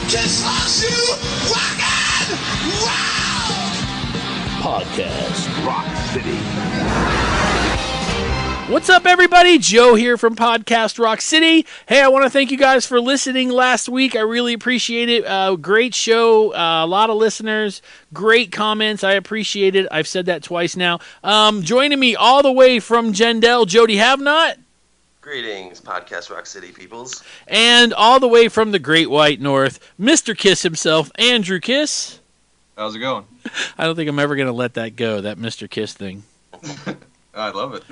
Just lost you, rockin'! Wow! Podcast Rock City. What's up, everybody? Joe here from Podcast Rock City. Hey, I want to thank you guys for listening last week. I really appreciate it. Great show. A lot of listeners. Great comments. I appreciate it. I've said that twice now. Joining me all the way from Jendell, Jody Havnot. Greetings, Podcast Rock City peoples. And all the way from the Great White North, Mr. Kiss himself, Andrew Kiss. How's it going? I don't think I'm ever going to let that go, that Mr. Kiss thing. I love it.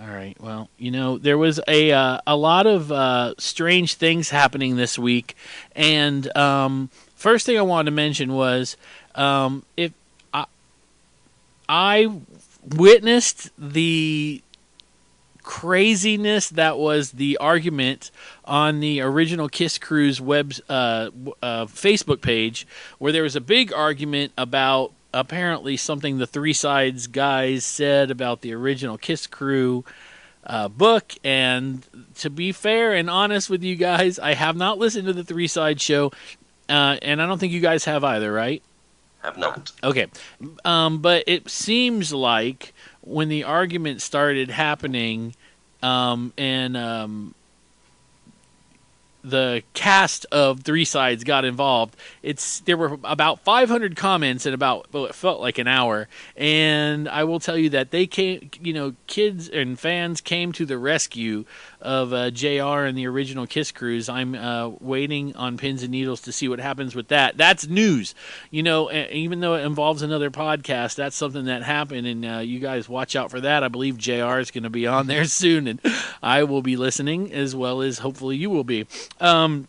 All right. Well, you know, there was a lot of strange things happening this week, and first thing I wanted to mention was if I witnessed the craziness that was the argument on the original Kiss Crew's Facebook page, where there was a big argument about apparently something the Three Sides guys said about the original Kiss Crew book. And to be fair and honest with you guys, I have not listened to the Three Sides show, and I don't think you guys have either, right? Have not. Okay. But it seems like when the argument started happening, and the cast of Three Sides got involved, there were about 500 comments in about, well, it felt like an hour. And I will tell you that they came, you know, kids and fans came to the rescue of JR and the original Kiss Crews. I'm waiting on pins and needles to see what happens with that. That's news. You know, even though it involves another podcast, that's something that happened, and you guys watch out for that. I believe JR is going to be on there soon, and I will be listening, as well as hopefully you will be. I'll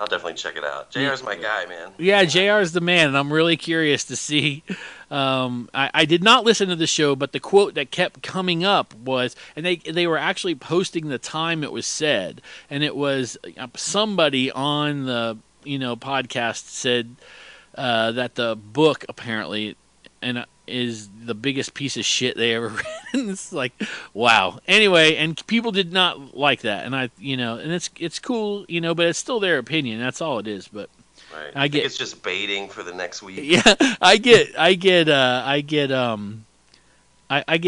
definitely check it out. JR's my guy, man. Yeah, JR's the man, and I'm really curious to see. I did not listen to the show, but the quote that kept coming up was, and they were actually posting the time it was said, and it was somebody on the podcast said that the book apparently is the biggest piece of shit they ever read. It's like, wow. Anyway, and people did not like that, and and it's cool, but it's still their opinion. That's all it is. But right. I get it's just baiting for the next week. Yeah, I get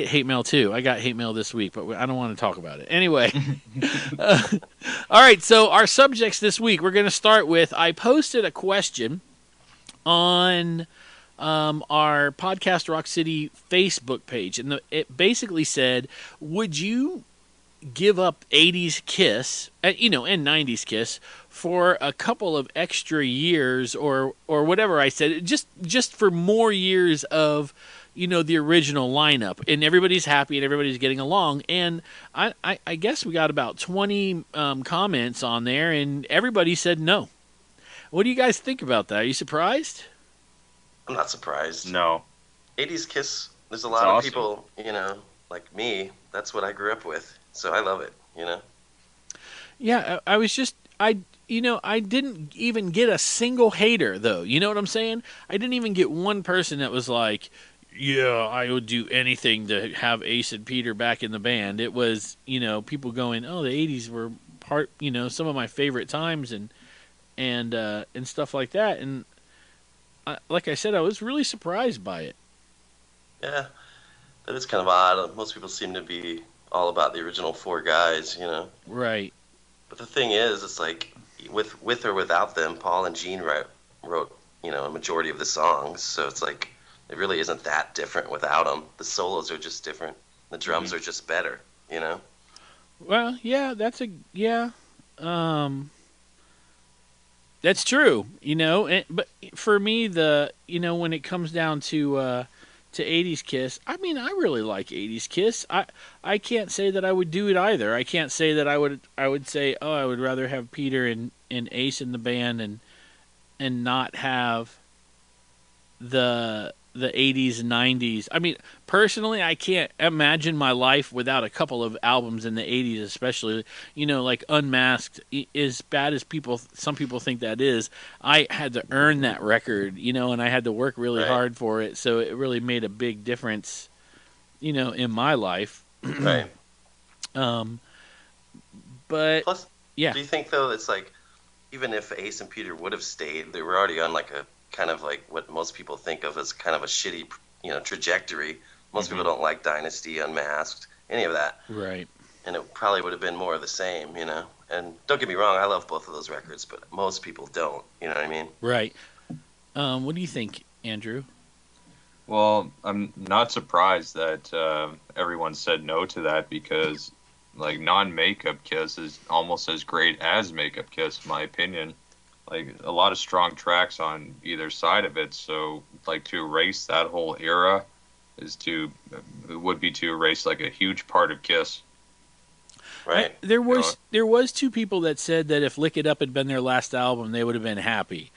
hate mail too. I got hate mail this week, but I don't want to talk about it. Anyway. All right, so our subjects this week, we're going to start with, I posted a question on our Podcast Rock City Facebook page, and it basically said, would you give up 80s Kiss, and 90s Kiss for a couple of extra years, or whatever I said, just for more years of the original lineup, and everybody's happy and everybody's getting along. And I guess we got about 20 comments on there, and everybody said no. What do you guys think about that? Are you surprised? I'm not surprised. No. 80s Kiss, there's a lot of people, like me, that's what I grew up with. So I love it, Yeah, I didn't even get a single hater, though. You know what I'm saying? I didn't even get one person that was like, yeah, I would do anything to have Ace and Peter back in the band. It was, people going, oh, the 80s were some of my favorite times and stuff like that. And like I said, I was really surprised by it. Yeah, that is kind of odd. Most people seem to be all about the original four guys, Right. But the thing is, it's like, with or without them, Paul and Gene wrote a majority of the songs. So it's like, it really isn't that different without them. The solos are just different. The drums are just better, Well, yeah, that's true, but for me, when it comes down to 80s Kiss, I mean, I really like 80s Kiss. I can't say that I would do it either. I can't say that I would say, oh, I would rather have Peter and Ace in the band and not have the 80s and 90s. I mean, personally, I can't imagine my life without a couple of albums in the 80s, especially, like Unmasked. As bad as some people think that is, I had to earn that record, and I had to work really hard for it, so it really made a big difference, in my life. Right. But plus, yeah. Do you think though it's like even if Ace and Peter would have stayed, they were already on like a kind of like what most people think of as kind of a shitty, trajectory. Most people don't like Dynasty, Unmasked, any of that. Right. And it probably would have been more of the same, And don't get me wrong, I love both of those records, but most people don't. You know what I mean? Right. What do you think, Andrew? Well, I'm not surprised that everyone said no to that because, like, non-makeup Kiss is almost as great as makeup Kiss, in my opinion. Like, a lot of strong tracks on either side of it, so, like, to erase that whole era would be to erase, like, a huge part of Kiss. Right. There was two people that said that if Lick It Up had been their last album, they would have been happy.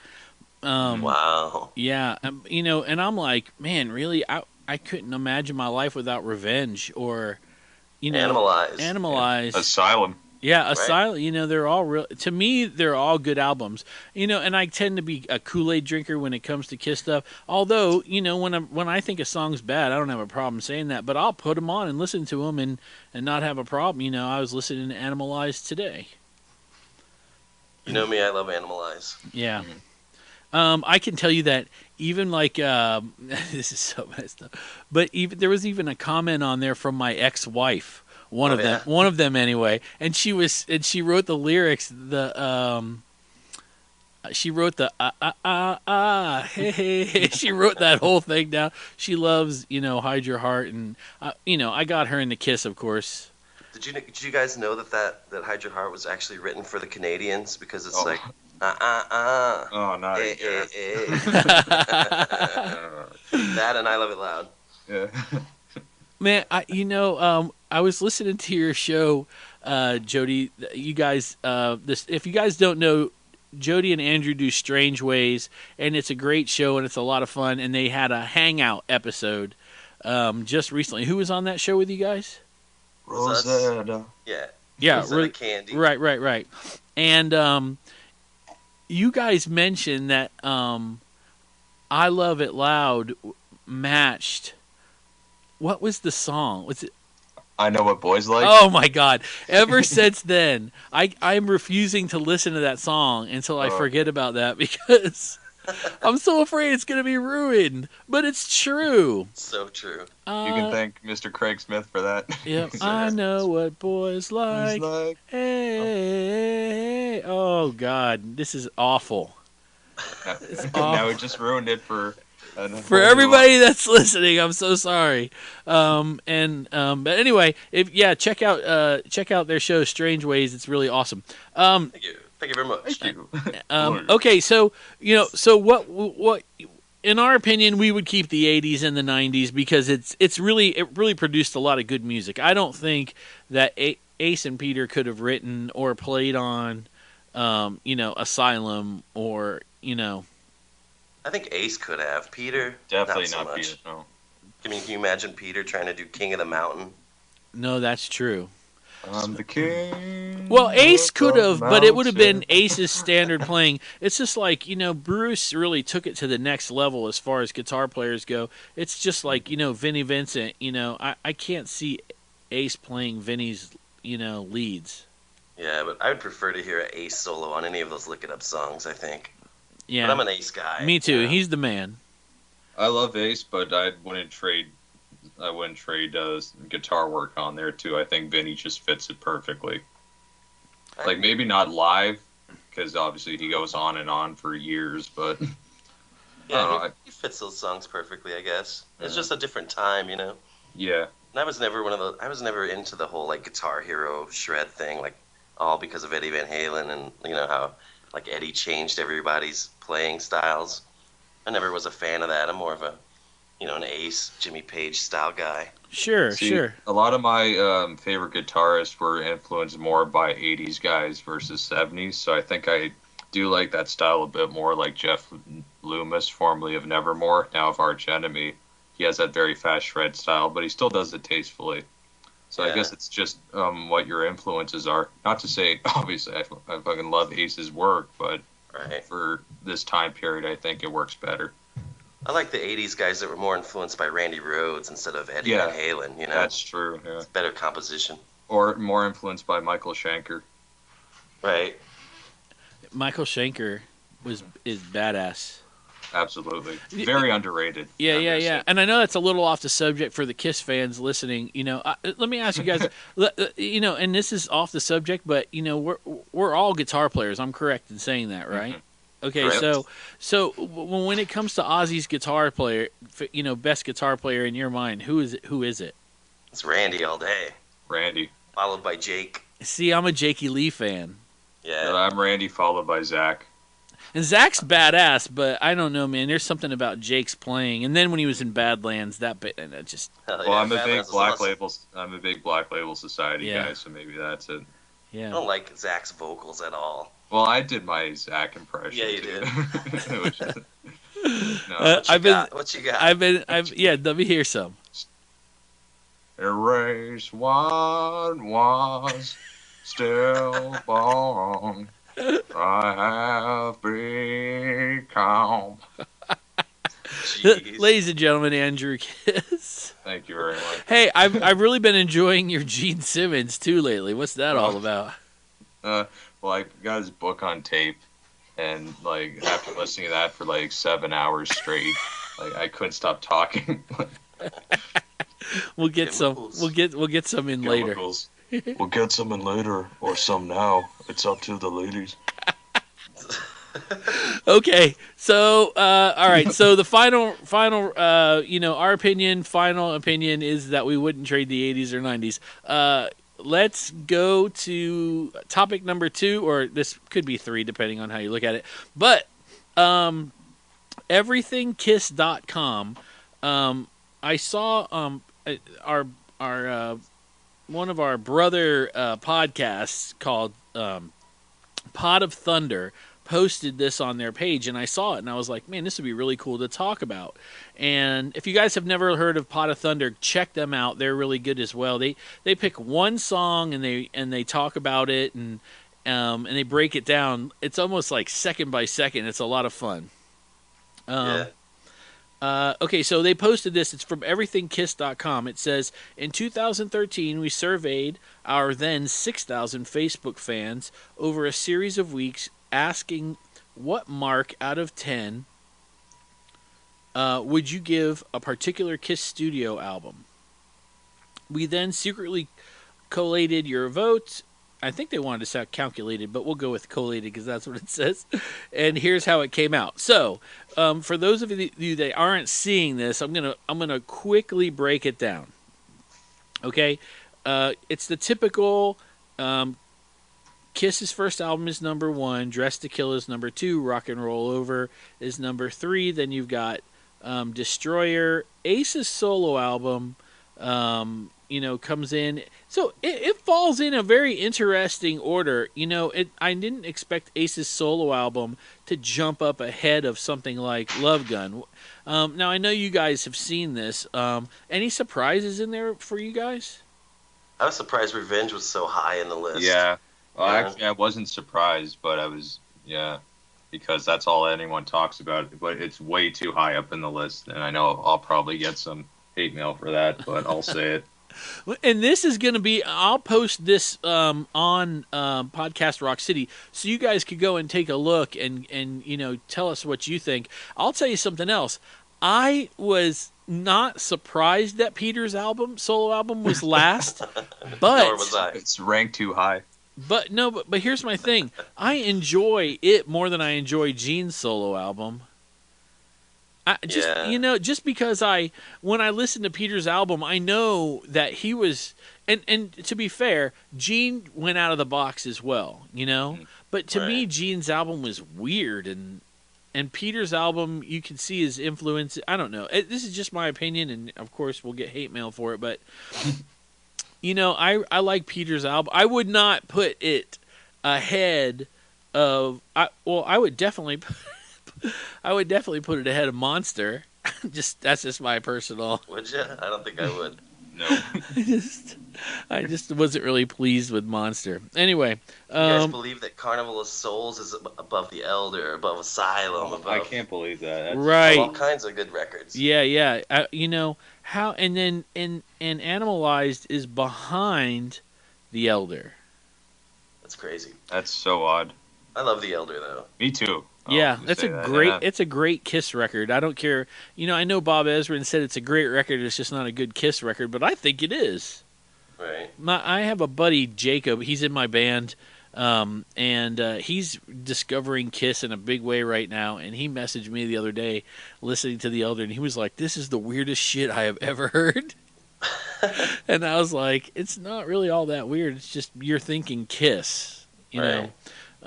Wow. Yeah, and I'm like, man, really, I couldn't imagine my life without Revenge or, Animalize. Asylum. Yeah, Right. Asylum. They're all real. To me, they're all good albums. And I tend to be a Kool-Aid drinker when it comes to Kiss stuff. Although, when I think a song's bad, I don't have a problem saying that. But I'll put them on and listen to them and not have a problem. I was listening to Animalize today. You know me, I love Animalize. Yeah. I can tell you that even like this is so messed up, but there was even a comment on there from my ex-wife, one of them anyway, and she wrote the lyrics. She wrote the hey, hey, hey. She wrote that whole thing down. She loves Hide Your Heart, and I got her into Kiss, of course. Did you guys know that Hide Your Heart was actually written for the Canadians because it's like. Oh, not again. That and I Love It Loud. Yeah. Man, I was listening to your show, Jody. You guys, if you guys don't know, Jody and Andrew do Strange Ways, and it's a great show and it's a lot of fun. And they had a hangout episode just recently. Who was on that show with you guys? Rosetta. Yeah. Rosetta Candy. Right. And you guys mentioned that I Love It Loud matched. What was the song? Was it? I Know What Boys Like. Oh my God! Ever since then, I'm refusing to listen to that song until I forget about that because I'm so afraid it's going to be ruined. But it's true. So true. You can thank Mr. Craig Smith for that. Yep. I know what boys like. Hey. Oh God, this is awful. It's awful. Now we just ruined it for everybody that's listening. I'm so sorry. But anyway, check out their show Strange Ways. It's really awesome. Thank you very much. Thank you. Okay, so what in our opinion we would keep the 80s and the 90s because it really produced a lot of good music. I don't think that Ace and Peter could have written or played on Asylum or I think Ace could have. Peter, Definitely not so not much. Peter. No. I mean, can you imagine Peter trying to do King of the Mountain? No, that's true. I'm the king. Well, Ace of could the have, but it would have been mountain. Ace's standard playing. It's just like, Bruce really took it to the next level as far as guitar players go. It's just like, Vinnie Vincent, I can't see Ace playing Vinnie's, leads. Yeah, but I would prefer to hear an Ace solo on any of those Lick It Up songs, I think. Yeah. But I'm an Ace guy. Me too. He's the man. I love Ace, but I wouldn't trade guitar work on there too. I think Vinny just fits it perfectly. Like maybe not live, because obviously he goes on and on for years. But yeah, he fits those songs perfectly. I guess it's just a different time, Yeah. And I was never into the whole like Guitar Hero shred thing, like all because of Eddie Van Halen and how like Eddie changed everybody's playing styles. I never was a fan of that. I'm more of a an Ace, Jimmy Page style guy. Sure. A lot of my favorite guitarists were influenced more by 80s guys versus 70s, so I think I do like that style a bit more, like Jeff Loomis, formerly of Nevermore, now of Arch Enemy. He has that very fast shred style, but he still does it tastefully. So I guess it's just what your influences are. Not to say, obviously, I fucking love Ace's work, but for this time period, I think it works better. I like the 80s guys that were more influenced by Randy Rhoads instead of Eddie Van Halen, That's true, yeah. It's better composition. Or more influenced by Michael Schenker. Right. Michael Schenker is badass. Absolutely. Very underrated. Yeah. And I know that's a little off the subject for the Kiss fans listening. Let me ask you guys, and this is off the subject, but, we're all guitar players. I'm correct in saying that, right? Mm-hmm. Okay, Correct. so when it comes to Ozzy's guitar player, best guitar player in your mind, who is it? It's Randy all day, Randy. followed by Jake. See, I'm a Jakey Lee fan. Yeah. I'm Randy, followed by Zach. And Zach's badass, but I don't know, man. There's something about Jake's playing. And then when he was in Badlands, that just... Hell Well, yeah, I'm a big Badlands was Black awesome. Label. I'm a big Black Label Society Yeah. guy, so maybe that's it. I Yeah. don't like Zach's vocals at all. Well, I did my Zach impression. Yeah, you too. did. Which is- no. What you got? Let me hear some. Erase what was still born. I have become. Jeez. Ladies and gentlemen, Andrew Kiss. Thank you very much. Hey, I've really been enjoying your Gene Simmons, too, lately. What's that all about? Well, I got his book on tape, and after listening to that for 7 hours straight, I couldn't stop talking. We'll get some. Chemicals. We'll get some in later. Chemicals. We'll get some in later, or some now. It's up to the ladies. Okay, so all right. So the final, our final opinion is that we wouldn't trade the 80s or 90s. Let's go to topic number 2, or this could be 3, depending on how you look at it. But everythingkiss.com. I saw our one of our brother podcasts called Pot of Thunder posted this on their page, and I saw it, and I was like, man, this would be really cool to talk about. And if you guys have never heard of Pot of Thunder, check them out. They're really good as well. They pick one song and they talk about it, and they break it down. It's almost like second by second. It's a lot of fun. Yeah. Okay, so they posted this. It's from everythingkiss.com. It says, in 2013, we surveyed our then 6,000 Facebook fans over a series of weeks, asking what mark out of 10 would you give a particular Kiss studio album. We then secretly collated your votes. I think they wanted to sound calculated, but we'll go with collated because that's what it says. And here's how it came out. So, for those of you that aren't seeing this, I'm gonna quickly break it down. Okay, it's the typical. Kiss's first album is number 1. Dressed to Kill is number 2. Rock and Roll Over is number 3. Then you've got Destroyer. Ace's solo album. Comes in. So it falls in a very interesting order. I didn't expect Ace's solo album to jump up ahead of something like Love Gun. Now, I know you guys have seen this. Any surprises in there for you guys? I was surprised Revenge was so high in the list. Yeah. Well, Yeah. actually, I wasn't surprised, but I was, because that's all anyone talks about. But it's way too high up in the list, and I know I'll probably get some hate mail for that, but I'll say it. And this is going to be, I'll post this on Podcast Rock City, so you guys could go and take a look and tell us what you think. I'll tell you something else. I was not surprised that Peter's solo album was last, but Nor was I. It's ranked too high. But here's my thing. I enjoy it more than I enjoy Gene's solo album. Just because when I listen to Peter's album, I know that he was, and to be fair, Gene went out of the box as well, But to me, Gene's album was weird, and Peter's album, you can see his influence. I don't know. This is just my opinion, and of course we'll get hate mail for it, but I like Peter's album. I would not put it ahead of. I would definitely put it ahead of Monster. That's just my personal. Would you? I don't think I would. No. I just wasn't really pleased with Monster. Anyway, You guys believe that Carnival of Souls is above The Elder, above Asylum, above I can't believe that. That's right? all kinds of good records. Yeah. How and then and Animalized is behind The Elder. That's crazy. That's so odd. I love The Elder though. Me too. Yeah, I'll that's say a that, great. yeah. It's a great Kiss record. I don't care. I know Bob Ezrin said it's a great record. It's just not a good Kiss record, but I think it is. Right. I have a buddy, Jacob. He's in my band, and he's discovering Kiss in a big way right now. And he messaged me the other day, listening to The Elder, and he was like, "This is the weirdest shit I have ever heard." And I was like, "It's not really all that weird. It's just you're thinking Kiss, you know." Right.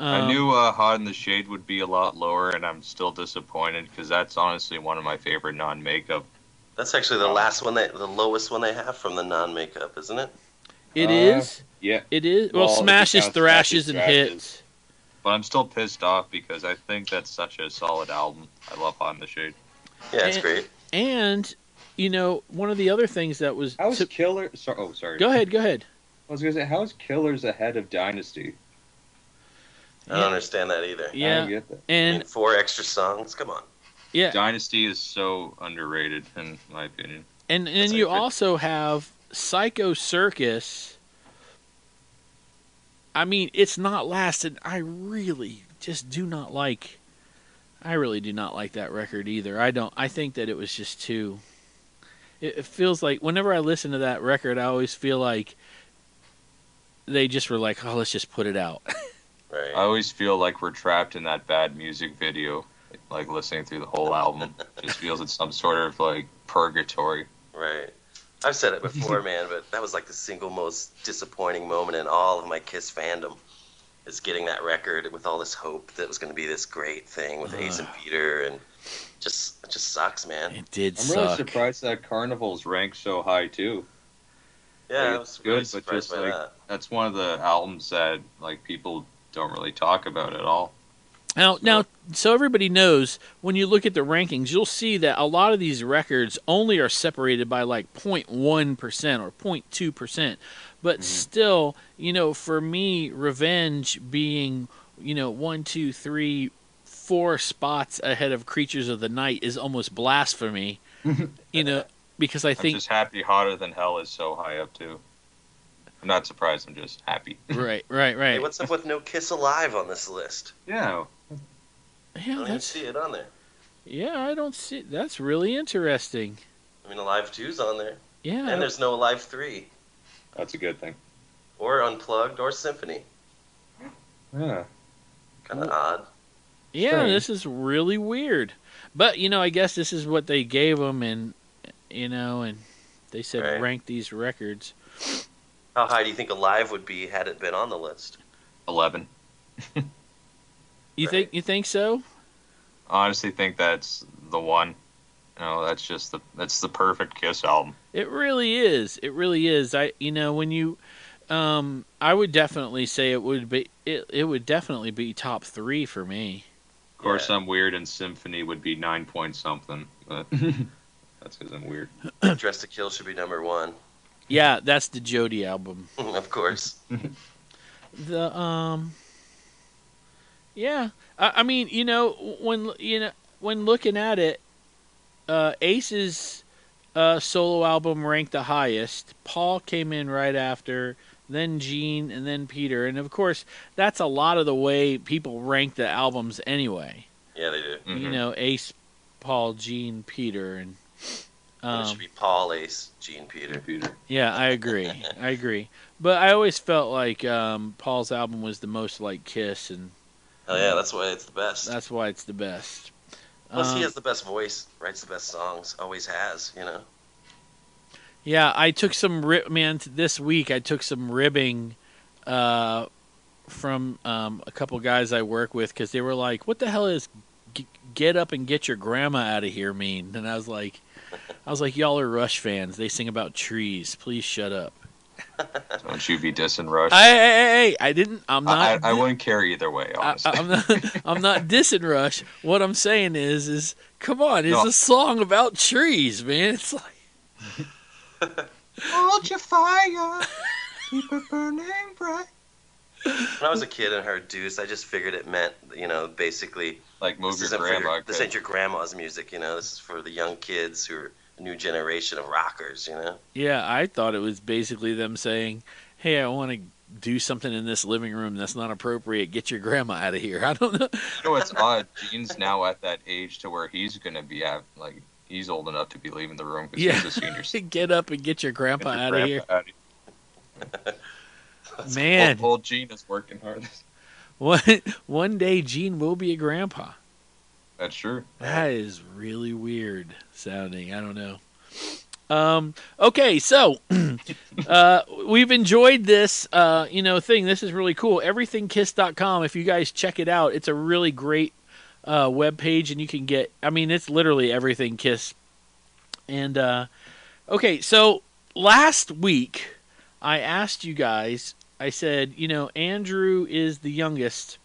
I knew Hot in the Shade would be a lot lower, and I'm still disappointed because that's honestly one of my favorite non-makeup. That's actually the last one, the lowest one they have from the non-makeup, isn't it? It is. Yeah. It is. Well, Well, if you smashes, count thrashes, Smashes, and Thrashes. hits. But I'm still pissed off because I think that's such a solid album. I love Hot in the Shade. Yeah, it's And- great. And one of the other things that was. How is Killer? Sorry. Go ahead. Go ahead. I was gonna say, how is Killers ahead of Dynasty? I don't understand that either. I don't Yeah. get that. I mean, And 4 extra songs. Come on. yeah. Dynasty is so underrated, in my opinion. And That's you like good. also have Psycho Circus. I mean, it's not lasted. I really just do not like. I really do not like that record either. I don't. I think that it was just too. It feels like whenever I listen to that record, I always feel like they just were like, "Oh, let's just put it out." Right. I always feel like we're trapped in that bad music video, like listening through the whole album. Just feels it's some sort of like purgatory. Right. I've said it before, man, but that was like the single most disappointing moment in all of my Kiss fandom. Is getting that record with all this hope that it was going to be this great thing with Ace and Peter, and it just sucks, man. It did I'm suck. really surprised that Carnival's ranked so high too. Yeah, Like, I it's was good, really but surprised just, by like, that. That's one of the albums that like people don't really talk about at all. Now, so everybody knows when you look at the rankings, you'll see that a lot of these records only are separated by like 0.1% or 0.2%. But still, for me, Revenge being, 1, 2, 3, 4 spots ahead of Creatures of the Night is almost blasphemy. Because I I'm think just happy Hotter Than Hell is so high up too. I'm not surprised. I'm just happy. right. Hey, what's up with no Kiss Alive on this list? Yeah. I Yeah, don't even that's see it on there. I don't see. That's really interesting. I mean, Alive 2's on there. Yeah. And there's no Alive 3. That's a good thing. Or Unplugged or Symphony. Yeah. Kind of odd. Yeah, Strange. this is really weird. But, I guess this is what they gave them, and, and they said Right. rank these records. How high do you think Alive would be had it been on the list? 11. You Right. think so? I honestly think that's the one. That's the perfect Kiss album. It really is. It really is. When you I would definitely say it would definitely be top 3 for me. Of course, Yeah. I'm weird, and Symphony would be 9 point something. But that's because I'm weird. Dress to Kill should be number 1. Yeah, that's the Jody album. Of course. The yeah. I mean, when looking at it, Ace's solo album ranked the highest. Paul came in right after, then Gene, and then Peter. And of course, that's a lot of the way people rank the albums anyway. Yeah, they do. Mhm. Ace, Paul, Gene, Peter, and And it should be Paul, Ace, Gene, Peter. yeah, I agree. But I always felt like Paul's album was the most like Kiss, and Oh yeah, that's why it's the best. that's why it's the best. Plus, he has the best voice, writes the best songs, always has, Yeah, I took some this week I took some ribbing from a couple guys I work with because they were like, "What the hell is get up and get your grandma out of here mean?" And I was like, "Y'all are Rush fans. They sing about trees. Please shut up." Don't you be dissing Rush. Hey, I didn't. I'm not. I wouldn't care either way, honestly. I'm not dissing Rush. What I'm saying is come on, it's No. a song about trees, man. It's like Hold your fire, keep it burning bright. When I was a kid and heard Deuce, I just figured it meant, basically, Like move this your isn't, grandma. this ain't your grandma's music, this is for the young kids who are a new generation of rockers, yeah. I thought it was basically them saying, "Hey, I want to do something in this living room that's not appropriate. Get your grandma out of here. I don't know. You know what's odd? Gene's now at that age to where he's gonna be at he's old enough to be leaving the room because he's a senior citizen. Get up and get your grandpa out of here. That's Man. old Gene is working hard. One day Gene will be a grandpa. That's true. That is really weird sounding. I don't know. Okay, so we've enjoyed this thing. This is really cool. Everythingkiss.com. If you guys check it out, it's a really great web page, and you can get. I mean, it's literally everything Kiss. And okay, so last week I asked you guys. I said, Andrew is the youngest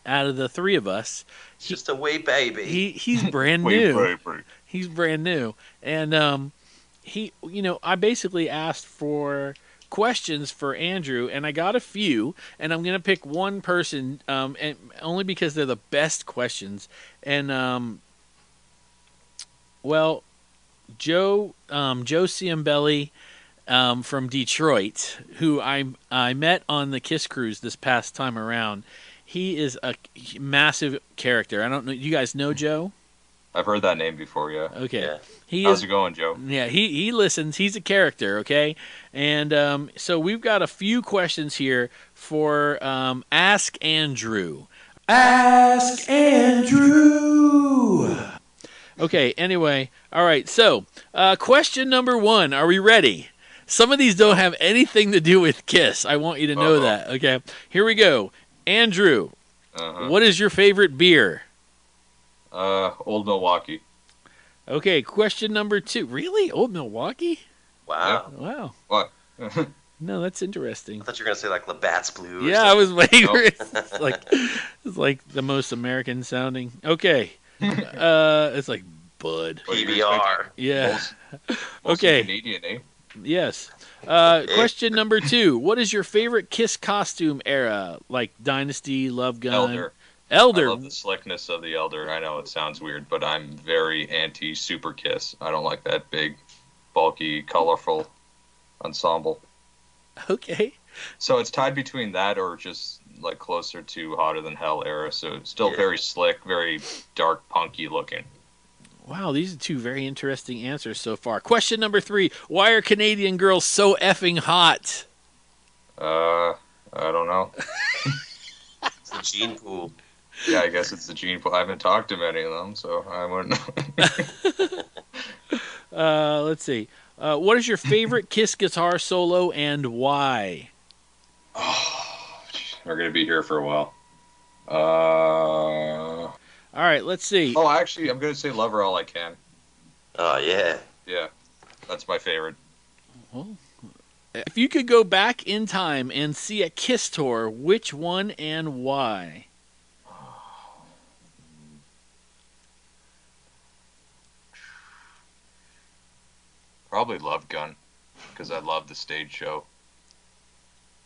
out of the three of us. He's just a wee baby. He's brand new. He's brand new, and I basically asked for questions for Andrew, and I got a few, and I'm gonna pick one person, and only because they're the best questions. And Joe Ciambelli from Detroit, who I met on the Kiss Cruise this past time around. He is a massive character. I don't know. You guys know Joe? I've heard that name before, yeah. Okay. Yeah. How's it going, Joe? Yeah, he listens. He's a character, okay? And so we've got a few questions here for Ask Andrew. Ask Andrew! Okay, anyway. All right, so question number 1. Are we ready? Some of these don't have anything to do with Kiss. I want you to know that, okay? Here we go. Andrew, what is your favorite beer? Old Milwaukee. Okay, question number 2. Really? Old Milwaukee? Wow. Yeah. Wow. What? No, that's interesting. I thought you were gonna say like Labatt's Blue. Or Yeah, I something. was waiting. It's like the most American sounding. Okay. It's like Bud. PBR. Yeah. Mostly Okay. Canadian, eh? Yes. Question number 2. What is your favorite Kiss costume era? Like Dynasty, Love Gun? Elder. Elder. I love the slickness of the Elder. I know it sounds weird, but I'm very anti-Super Kiss. I don't like that big, bulky, colorful ensemble. Okay. So it's tied between that or just like closer to Hotter Than Hell era. So it's still very slick, very dark, punky looking. Wow, these are 2 very interesting answers so far. Question number 3. Why are Canadian girls so effing hot? I don't know. It's the gene pool. Yeah, I guess it's the gene pool. I haven't talked to many of them, so I wouldn't know. Let's see. What is your favorite Kiss guitar solo and why? We're going to be here for a while. All right, let's see. Oh, actually, I'm going to say Love Her All I Can. Oh yeah. Yeah, that's my favorite. Well, if you could go back in time and see a Kiss tour, which one and why? Probably Love Gun, because I love the stage show.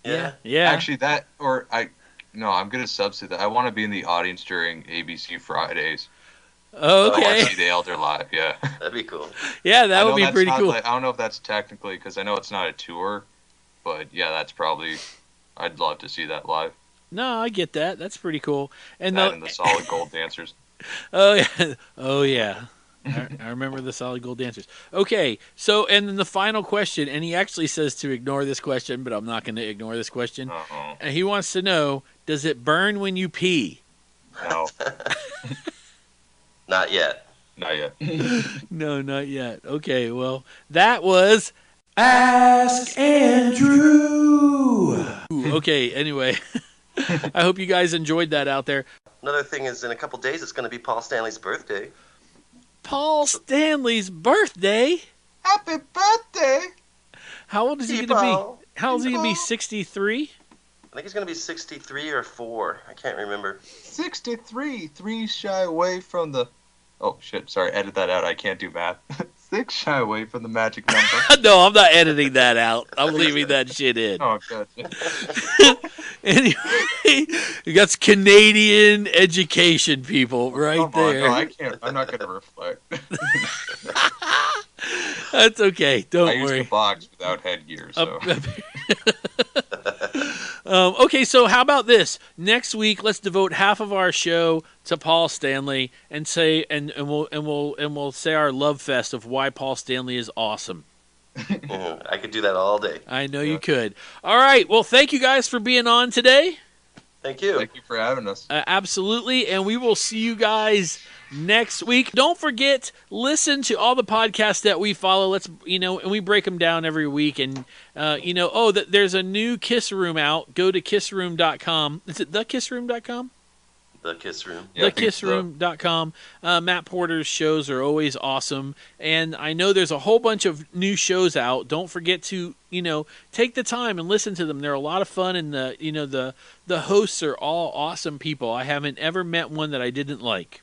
Yeah. Yeah. Actually, I'm going to substitute that. I want to be in the audience during ABC Fridays. I want Okay. to see the Elder live, yeah. That'd be cool. Yeah, that would be that's pretty not, cool. like, I don't know if that's technically, because I know it's not a tour, but yeah, that's probably, I'd love to see that live. No, I get that. That's pretty cool. And That and the Solid Gold Dancers. Oh yeah. Oh yeah. I remember the Solid Gold Dancers. Okay, so and then the final question, and he actually says to ignore this question, but I'm not going to ignore this question. Uh-oh. And he wants to know, does it burn when you pee? No, Not yet. not yet. No, not yet. Okay, well, that was Ask Andrew. Okay, anyway. I hope you guys enjoyed that out there. Another thing is, in a couple days, it's going to be Paul Stanley's birthday. Paul Stanley's birthday. Happy birthday! How old is he going to Paul. be? How old is he going to be? 63? I think he's going to be 63 or 4. I can't remember. 63, 3 shy away from the... Oh, shit, sorry, edit that out. I can't do math. 6 shy away from the magic number. No, I'm not editing that out. I'm leaving that shit in. Oh, God. Anyway, that's Canadian education, people, right Come on, there. no, I can't. I'm not going to reflect. That's okay. I Don't used worry. the box without headgear, so... Okay, so how about this? Next week, let's devote half of our show to Paul Stanley and say we'll say our love fest of why Paul Stanley is awesome. I could do that all day. I know you could. All right. Well, thank you guys for being on today. Thank you. Thank you for having us. Absolutely, and we will see you guys next week. Don't forget, listen to all the podcasts that we follow. And we break them down every week. And there's a new Kiss Room out. Go to kissroom.com. Is it thekissroom.com? The Kiss Room. Yeah, thekissroom.com. Matt Porter's shows are always awesome, and I know there's a whole bunch of new shows out. Don't forget to take the time and listen to them. They're a lot of fun, and the hosts are all awesome people. I haven't ever met one that I didn't like.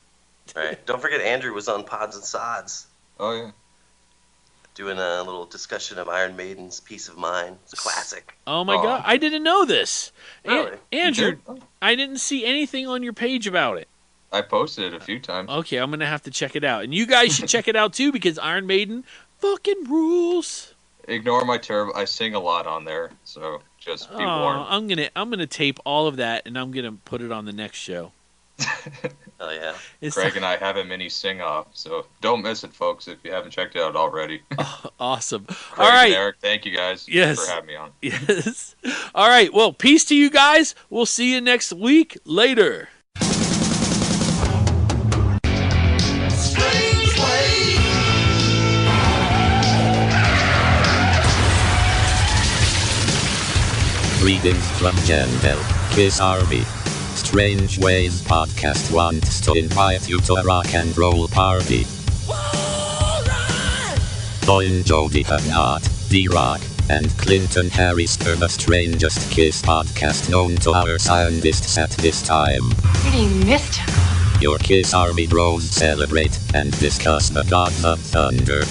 Right. Don't forget Andrew was on Pods and Sods. Oh, yeah. Doing a little discussion of Iron Maiden's Peace of Mind. It's classic. Oh my God, I didn't know this. Really? Andrew, I didn't see anything on your page about it. I posted it a few times. Okay, I'm going to have to check it out. And you guys should check it out too, because Iron Maiden fucking rules. Ignore my terrible. I sing a lot on there, so just be warned. I'm gonna tape all of that, and I'm gonna put it on the next show. Oh yeah. Craig and I have a mini sing-off, so don't miss it, folks, if you haven't checked it out already. Awesome. Craig All right. and Eric, thank you guys for having me on. Yes. All right. Well, peace to you guys. We'll see you next week. Later. Greetings from Gentel, Kiss Army. Strange Ways podcast wants to invite you to a rock and roll party. Join Jody Hagnott, D-Rock, and Clinton Harris for the strangest Kiss podcast known to our scientists at this time. Pretty mystical. Your Kiss Army bros celebrate and discuss the gods of thunder.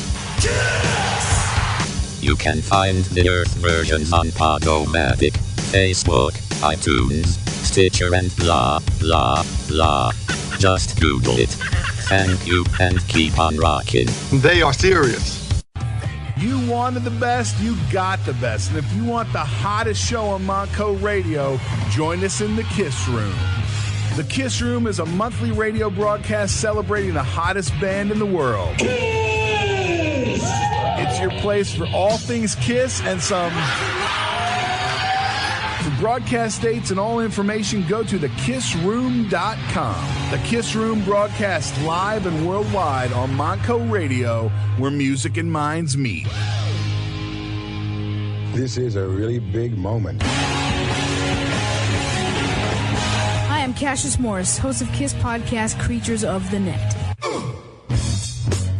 Kiss! You can find the Earth versions on Podomatic, Facebook, iTunes, Stitcher, and blah, blah, blah. Just Google it. Thank you, and keep on rocking. They are serious. You wanted the best, you got the best. And if you want the hottest show on Montco Radio, join us in the Kiss Room. The Kiss Room is a monthly radio broadcast celebrating the hottest band in the world. Kiss! It's your place for all things Kiss and some... For broadcast dates and all information, go to thekissroom.com. The Kiss Room broadcasts live and worldwide on Montco Radio, where music and minds meet. This is a really big moment. Hi, I'm Cassius Morris, host of Kiss podcast Creatures of the Net.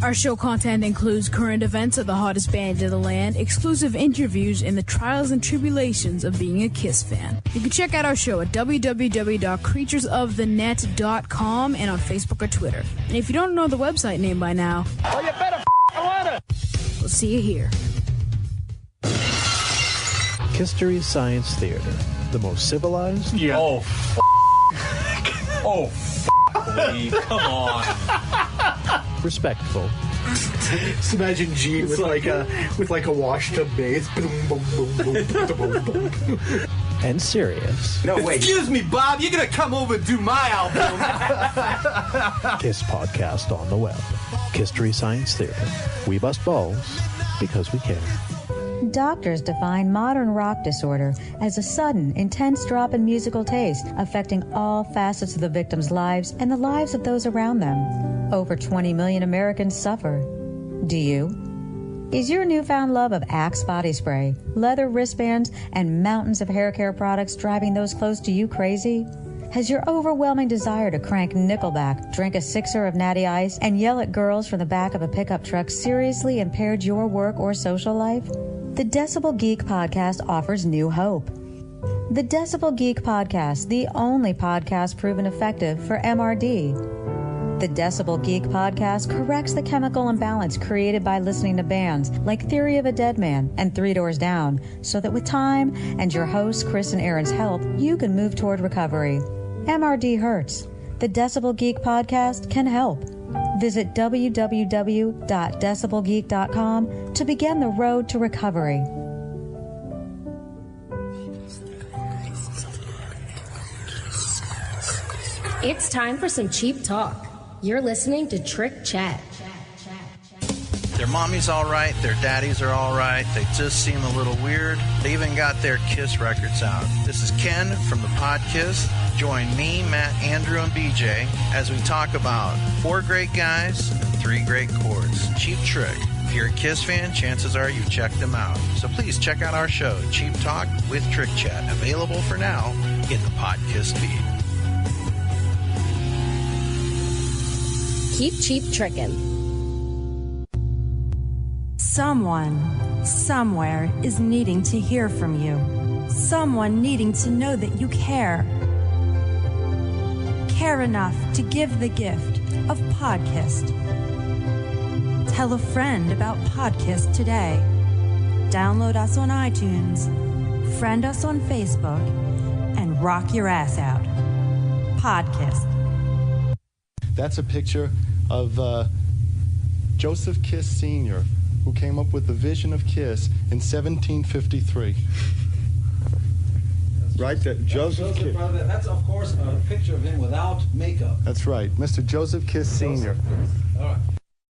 Our show content includes current events of the hottest band in the land, exclusive interviews, and the trials and tribulations of being a Kiss fan. You can check out our show at www.creaturesofthenet.com and on Facebook or Twitter. And if you don't know the website name by now, Oh, you better learn it! we'll see you here. History Science Theater, the most civilized. Yeah. Oh, oh, Lee, come on. Respectful. Just imagine Gene with like a washtub bass. Boom, boom, boom, boom, boom, boom, boom. And serious. No, wait. Excuse me, Bob, you're gonna come over and do my album. Kiss podcast on the web. History Science Theater. We bust balls because we care. Doctors define modern rock disorder as a sudden, intense drop in musical taste affecting all facets of the victims' lives and the lives of those around them. Over 20 million Americans suffer. Do you? Is your newfound love of Axe body spray, leather wristbands, and mountains of hair care products driving those close to you crazy? Has your overwhelming desire to crank Nickelback, drink a sixer of Natty Ice, and yell at girls from the back of a pickup truck seriously impaired your work or social life? The Decibel Geek Podcast offers new hope. The Decibel Geek Podcast, the only podcast proven effective for MRD. The Decibel Geek Podcast corrects the chemical imbalance created by listening to bands like Theory of a Dead Man and Three Doors Down, so that with time and your hosts Chris and Aaron's help, you can move toward recovery. MRD hurts. The Decibel Geek Podcast can help. Visit www.decibelgeek.com to begin the road to recovery. It's time for some cheap talk. You're listening to Trick Chat. Their mommy's all right, their daddies are all right, they just seem a little weird. They even got their Kiss records out. This is Ken from the Pod Kiss. Join me, Matt, Andrew, and BJ as we talk about 4 great guys and 3 great chords. Cheap Trick. If you're a Kiss fan, chances are you've checked them out. So please check out our show, Cheap Talk with Trick Chat, available for now in the Pod Kiss feed. Keep cheap trickin'. Someone, somewhere, is needing to hear from you. Someone needing to know that you care. Care enough to give the gift of Podcast. Tell a friend about Podcast today. Download us on iTunes, friend us on Facebook, and rock your ass out. Podcast. That's a picture of Joseph Kiss Sr., who came up with the vision of Kiss in 1753. Right, that Joseph Kiss. That's, of course, a picture of him without makeup. That's right, Mr. Joseph Kiss Sr. All right.